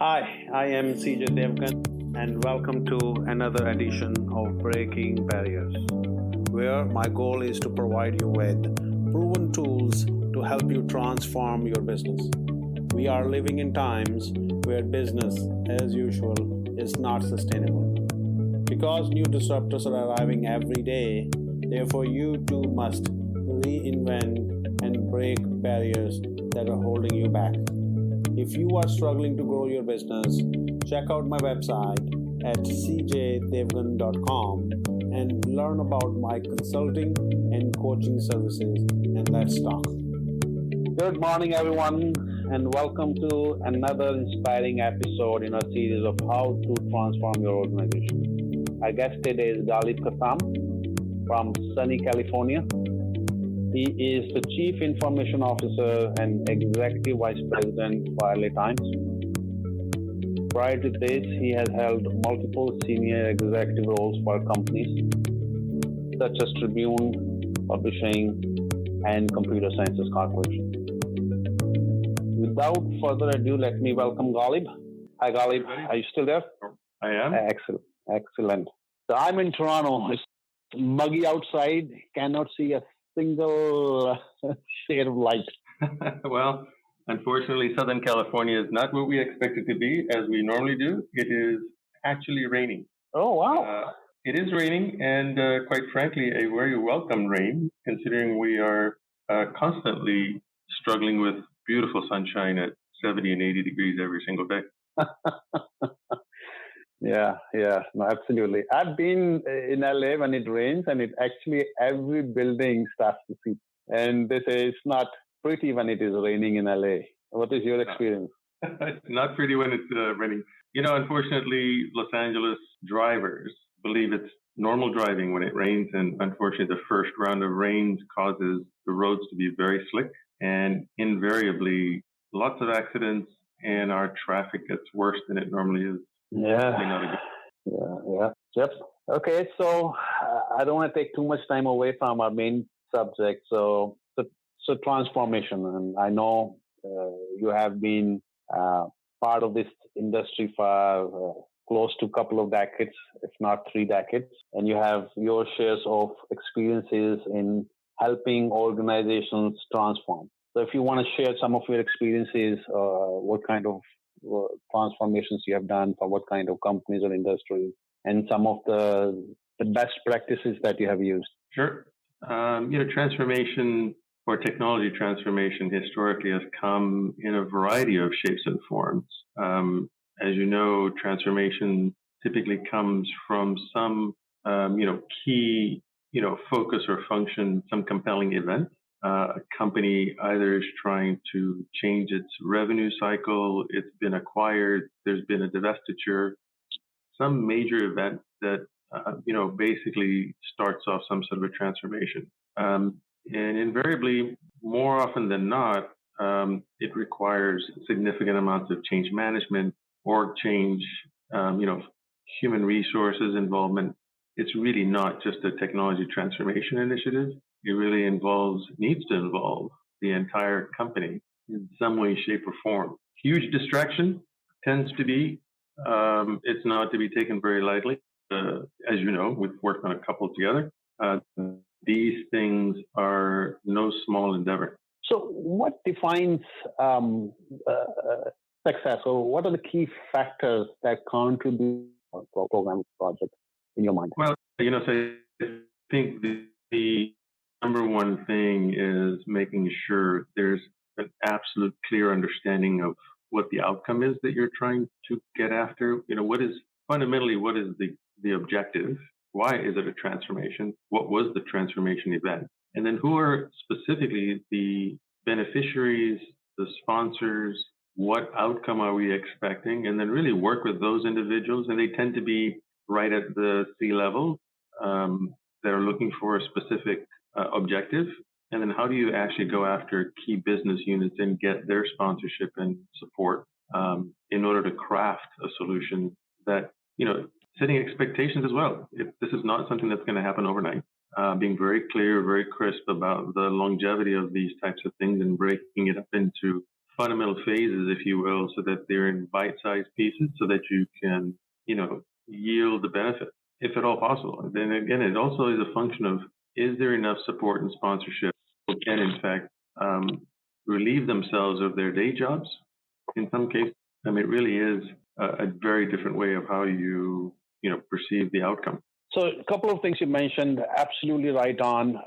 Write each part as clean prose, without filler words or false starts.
Hi, I am CJ Devgun, and welcome to another edition of Breaking Barriers, where my goal is to provide you with proven tools to help you transform your business. We are living in times where business, as usual, is not sustainable. Because new disruptors are arriving every day, therefore, you too must reinvent and break barriers that are holding you back. If you are struggling to grow your business, check out my website at cjdevgun.com and learn about my consulting and coaching services. And let's talk. Good morning, everyone, and welcome to another inspiring episode in our series of how to transform your organization. Our guest today is Ghalib Kassam from sunny California. He is the Chief Information Officer and Executive Vice President for LA Times. Prior to this, he has held multiple senior executive roles for companies such as Tribune, Publishing, and Computer Sciences Corporation. Without further ado, let me welcome Ghalib. Hi, Ghalib. Are you still there? I am. Excellent. So I'm in Toronto. It's muggy outside. Cannot see a single shade of light. Well, unfortunately, Southern California is not what we expect it to be, as we normally do. It is actually raining. Oh, wow. It is raining, and quite frankly, a very welcome rain, considering we are constantly struggling with beautiful sunshine at 70 and 80 degrees every single day. Yeah, no, absolutely. I've been in LA when it rains, and it actually every building starts to see. And they say it's not pretty when it is raining in LA. What is your experience? It's not pretty when it's raining. Unfortunately, Los Angeles drivers believe it's normal driving when it rains, and unfortunately, the first round of rains causes the roads to be very slick, and invariably, lots of accidents, and our traffic gets worse than it normally is. Yeah. Yep. Okay, so I don't want to take too much time away from our main subject. So transformation, and I know you have been part of this industry for close to a couple of decades, if not 3 decades, and you have your shares of experiences in helping organizations transform. So if you want to share some of your experiences, what kind of transformations you have done for what kind of companies or industries, and some of the best practices that you have used. Sure. Transformation or technology transformation historically has come in a variety of shapes and forms. As you know, transformation typically comes from some, key, focus or function, some compelling event. A company either is trying to change its revenue cycle, it's been acquired, there's been a divestiture, some major event that, basically starts off some sort of a transformation. And invariably, more often than not, it requires significant amounts of change management, org change, human resources involvement. It's really not just a technology transformation initiative. It really needs to involve the entire company in some way, shape, or form. Huge distraction tends to be, it's not to be taken very lightly. As you know, we've worked on a couple together. These things are no small endeavor. So what defines success? Or what are the key factors that contribute to a program project in your mind? Well, so I think the number one thing is making sure there's an absolute clear understanding of what the outcome is that you're trying to get after. What is the objective? Why is it a transformation? What was the transformation event? And then who are specifically the beneficiaries, the sponsors? What outcome are we expecting? And then really work with those individuals. And they tend to be right at the C-level. That are looking for a specific objective, and then how do you actually go after key business units and get their sponsorship and support in order to craft a solution that, setting expectations as well. This is not something that's going to happen overnight. Being very clear, very crisp about the longevity of these types of things and breaking it up into fundamental phases, if you will, so that they're in bite-sized pieces so that you can, yield the benefit, if at all possible. And then again, it also is a function of, is there enough support and sponsorship who can, in fact, relieve themselves of their day jobs? In some cases, it really is a very different way of how you perceive the outcome. So a couple of things you mentioned, absolutely right on.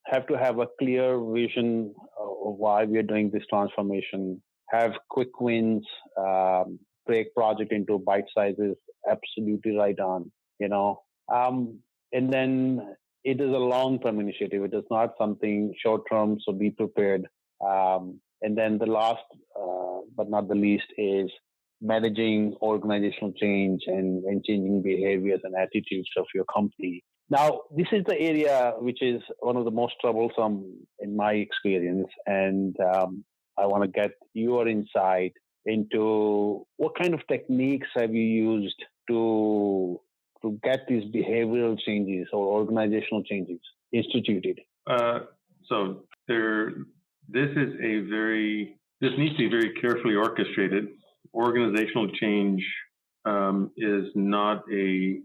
Have to have a clear vision of why we are doing this transformation. Have quick wins, break project into bite sizes, absolutely right on. And then it is a long-term initiative. It is not something short-term, so be prepared. And then the last, but not the least, is managing organizational change and changing behaviors and attitudes of your company. Now, this is the area which is one of the most troublesome in my experience, and I want to get your insight into what kind of techniques have you used to get these behavioral changes or organizational changes instituted. So this needs to be very carefully orchestrated. Organizational change is not a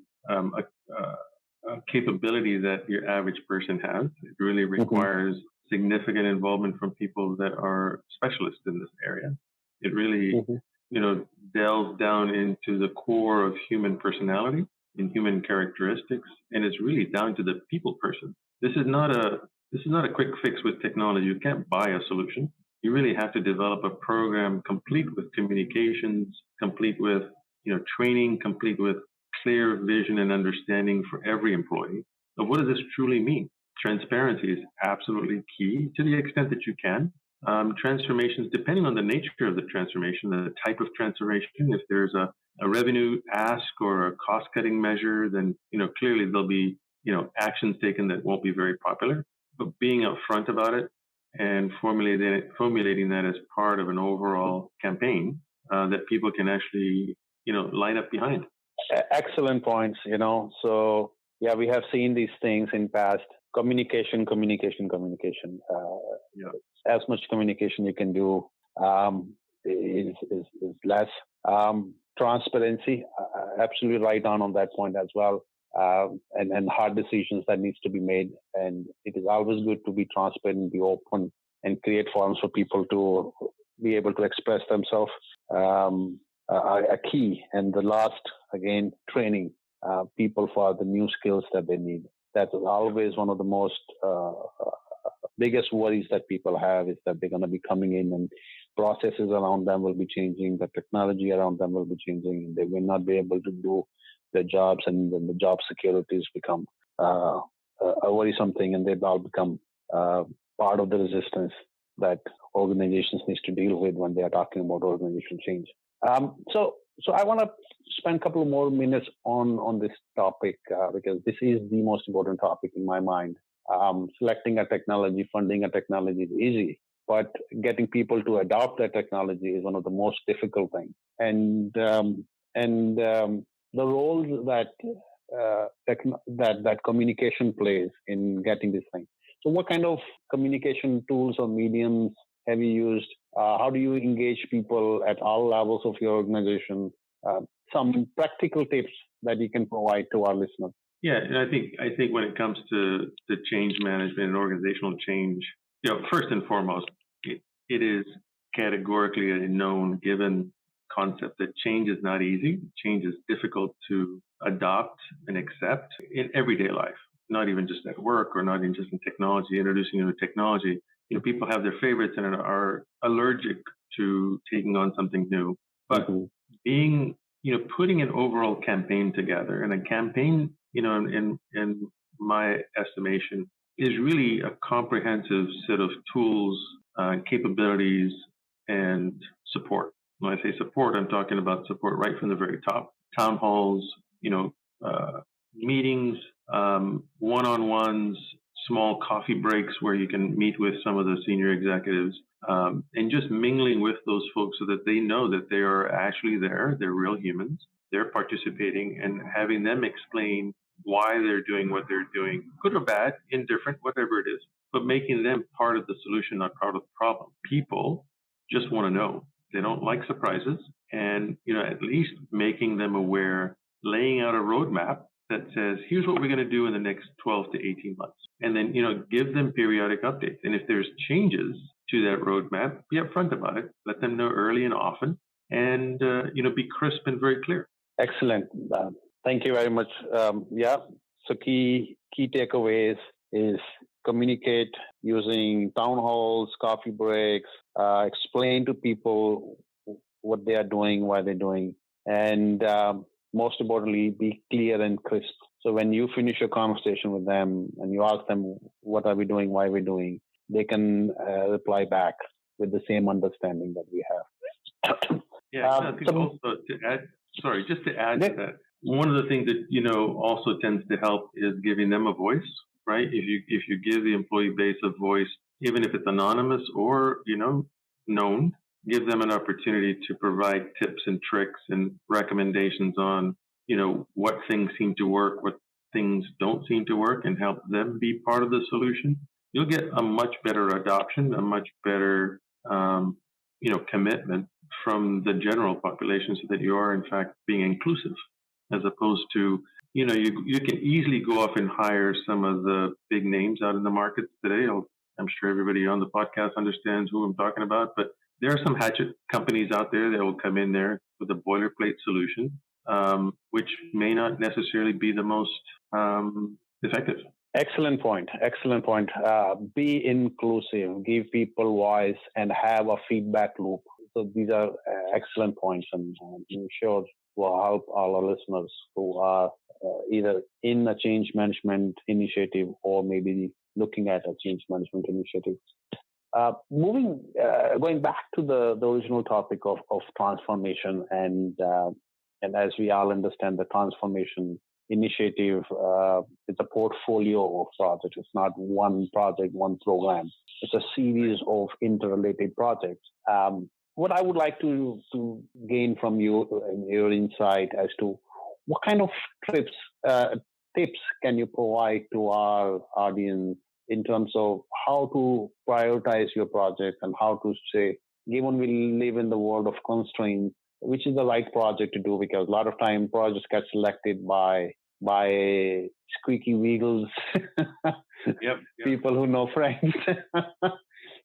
capability that your average person has. It really requires significant involvement from people that are specialists in this area. It really, delves down into the core of human personality and human characteristics, and it's really down to the people person. This is not a quick fix with technology. You can't buy a solution. You really have to develop a program complete with communications, complete with training, complete with clear vision and understanding for every employee of what does this truly mean. Transparency is absolutely key to the extent that you can. Transformations, depending on the nature of the transformation, the type of transformation, if there's a revenue ask or a cost-cutting measure, then clearly there'll be actions taken that won't be very popular. But being upfront about it and formulating that as part of an overall campaign that people can actually line up behind. Excellent points. So yeah, we have seen these things in past. Communication. As much communication you can do is less. Transparency, absolutely right on that point as well. And hard decisions that needs to be made. And it is always good to be transparent, be open, and create forums for people to be able to express themselves. A key. And the last, again, training people for the new skills that they need. That is always one of the most biggest worries that people have, is that they're going to be coming in and processes around them will be changing, the technology around them will be changing, and they will not be able to do their jobs, and then the job securities become a worrisome thing, and they all become part of the resistance that organizations need to deal with when they are talking about organizational change. So I want to spend a couple of more minutes on this topic because this is the most important topic in my mind. Selecting a technology, funding a technology is easy, but getting people to adopt that technology is one of the most difficult things. And the role that communication plays in getting this thing. So what kind of communication tools or mediums have you used? How do you engage people at all levels of your organization? Some practical tips that you can provide to our listeners. Yeah, and I think when it comes to change management and organizational change, first and foremost, it is categorically a known given concept that change is not easy. Change is difficult to adopt and accept in everyday life, not even just at work or not even just in technology, introducing new technology. People have their favorites and are allergic to taking on something new. But putting an overall campaign together, and a campaign, in my estimation, is really a comprehensive set of tools, capabilities, and support. When I say support, I'm talking about support right from the very top. Town halls, meetings, one-on-ones, small coffee breaks where you can meet with some of the senior executives, and just mingling with those folks so that they know that they are actually there, they're real humans, they're participating, and having them explain why they're doing what they're doing, good or bad, indifferent, whatever it is, but making them part of the solution, not part of the problem. People just want to know. They don't like surprises, and at least making them aware, laying out a roadmap that says, here's what we're going to do in the next 12 to 18 months. And then, give them periodic updates. And if there's changes to that roadmap, be upfront about it. Let them know early and often, and, be crisp and very clear. Excellent. Thank you very much. So key takeaways is communicate using town halls, coffee breaks, explain to people what they are doing, why they're doing, and most importantly, be clear and crisp. So when you finish your conversation with them and you ask them, what are we doing, why are we doing, they can reply back with the same understanding that we have. I think also to add to that, one of the things that, also tends to help is giving them a voice, right? If you give the employee base a voice, even if it's anonymous or, known, give them an opportunity to provide tips and tricks and recommendations on, what things seem to work, what things don't seem to work, and help them be part of the solution. You'll get a much better adoption, a much better, commitment from the general population, so that you are in fact being inclusive, as opposed to, you can easily go off and hire some of the big names out in the markets today. I'm sure everybody on the podcast understands who I'm talking about, but there are some hatchet companies out there that will come in there with a boilerplate solution, which may not necessarily be the most effective. Excellent point. Be inclusive, give people voice, and have a feedback loop. So these are excellent points, and I'm sure will help all our listeners who are either in a change management initiative or maybe looking at a change management initiative. Going back to the original topic of transformation, and as we all understand, the transformation initiative is a portfolio of projects. It's not one project, one program. It's a series of interrelated projects. What I would like to gain from you, your insight as to what kind of tips can you provide to our audience in terms of how to prioritize your project and how to say, given we live in the world of constraints, which is the right project to do? Because a lot of time projects get selected by squeaky wheels, people who know friends.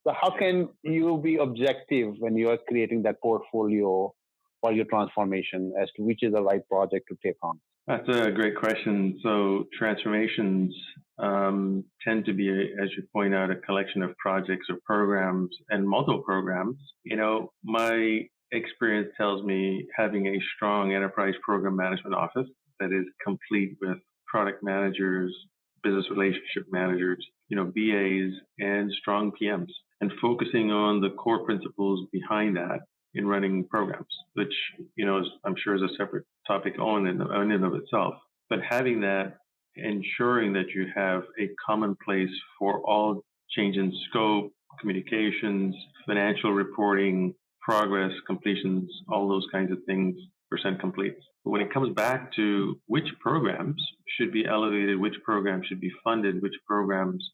So how can you be objective when you are creating that portfolio for your transformation as to which is the right project to take on? That's a great question. So transformations tend to be, as you point out, a collection of projects or programs and multiple programs. My experience tells me having a strong enterprise program management office that is complete with product managers, business relationship managers, BAs, and strong PMs, and focusing on the core principles behind that in running programs, which, I'm sure is a separate topic on and of itself. But having that, ensuring that you have a common place for all change in scope, communications, financial reporting, progress, completions, all those kinds of things, percent complete. But when it comes back to which programs should be elevated, which programs should be funded, which programs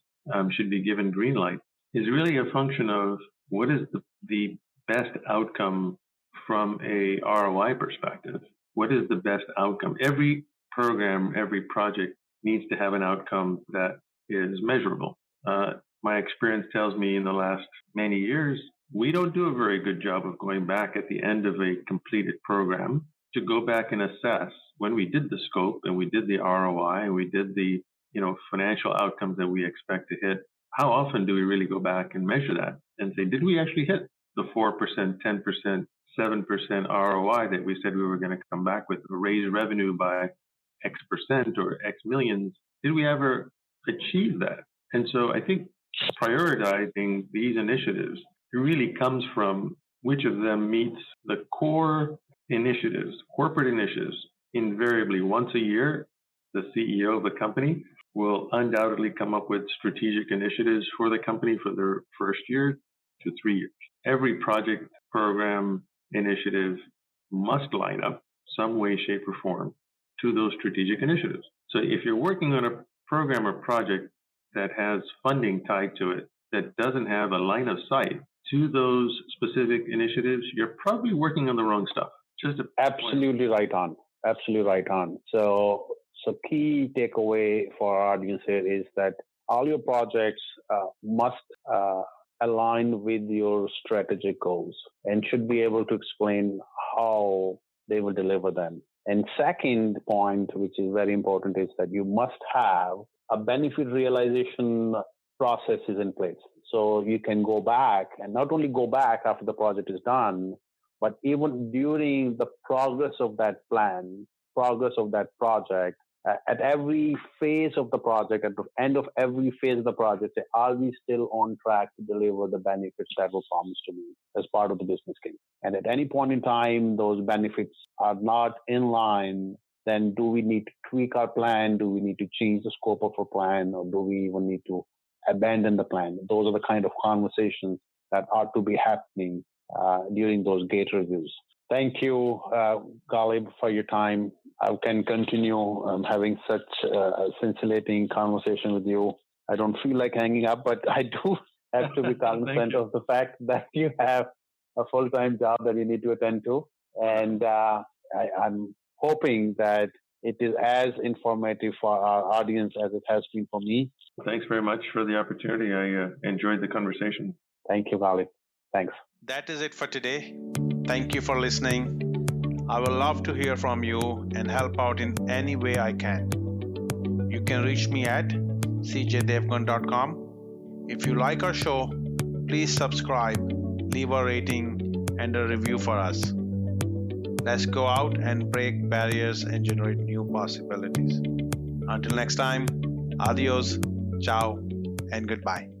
should be given green light, is really a function of what is the best outcome from a ROI perspective. What is the best outcome? Every program, every project needs to have an outcome that is measurable. My experience tells me in the last many years, we don't do a very good job of going back at the end of a completed program to go back and assess when we did the scope and we did the ROI and we did the financial outcomes that we expect to hit. How often do we really go back and measure that and say, did we actually hit the 4%, 10%, 7% ROI that we said we were going to come back with, or raise revenue by X percent or X millions? Did we ever achieve that? And so I think prioritizing these initiatives really comes from which of them meets the core initiatives, corporate initiatives. Invariably, once a year, the CEO of the company will undoubtedly come up with strategic initiatives for the company for their first year to 3 years. Every project, program, initiative must line up some way, shape, or form to those strategic initiatives. So if you're working on a program or project that has funding tied to it, that doesn't have a line of sight to those specific initiatives, you're probably working on the wrong stuff. Just absolutely right on. Absolutely right on. So key takeaway for our audience here is that all your projects must align with your strategic goals and should be able to explain how they will deliver them. And second point, which is very important, is that you must have a benefit realization processes in place. So you can go back and not only go back after the project is done, but even during the progress of that plan, progress of that project, at every phase of the project, at the end of every phase of the project, say, are we still on track to deliver the benefits that were promised to me as part of the business case? And at any point in time, those benefits are not in line, then do we need to tweak our plan? Do we need to change the scope of our plan? Or do we even need to abandon the plan? Those are the kind of conversations that ought to be happening during those gate reviews. Thank you, Ghalib, for your time. I can continue having such a scintillating conversation with you. I don't feel like hanging up, but I do have to be cognizant of the fact that you have a full-time job that you need to attend to. And I'm hoping that it is as informative for our audience as it has been for me. Thanks very much for the opportunity. I enjoyed the conversation. Thank you, Ghalib. Thanks. That is it for today. Thank you for listening. I would love to hear from you and help out in any way I can. You can reach me at cjdevgun.com. If you like our show, please subscribe, leave a rating and a review for us. Let's go out and break barriers and generate new possibilities. Until next time, adios, ciao, and goodbye.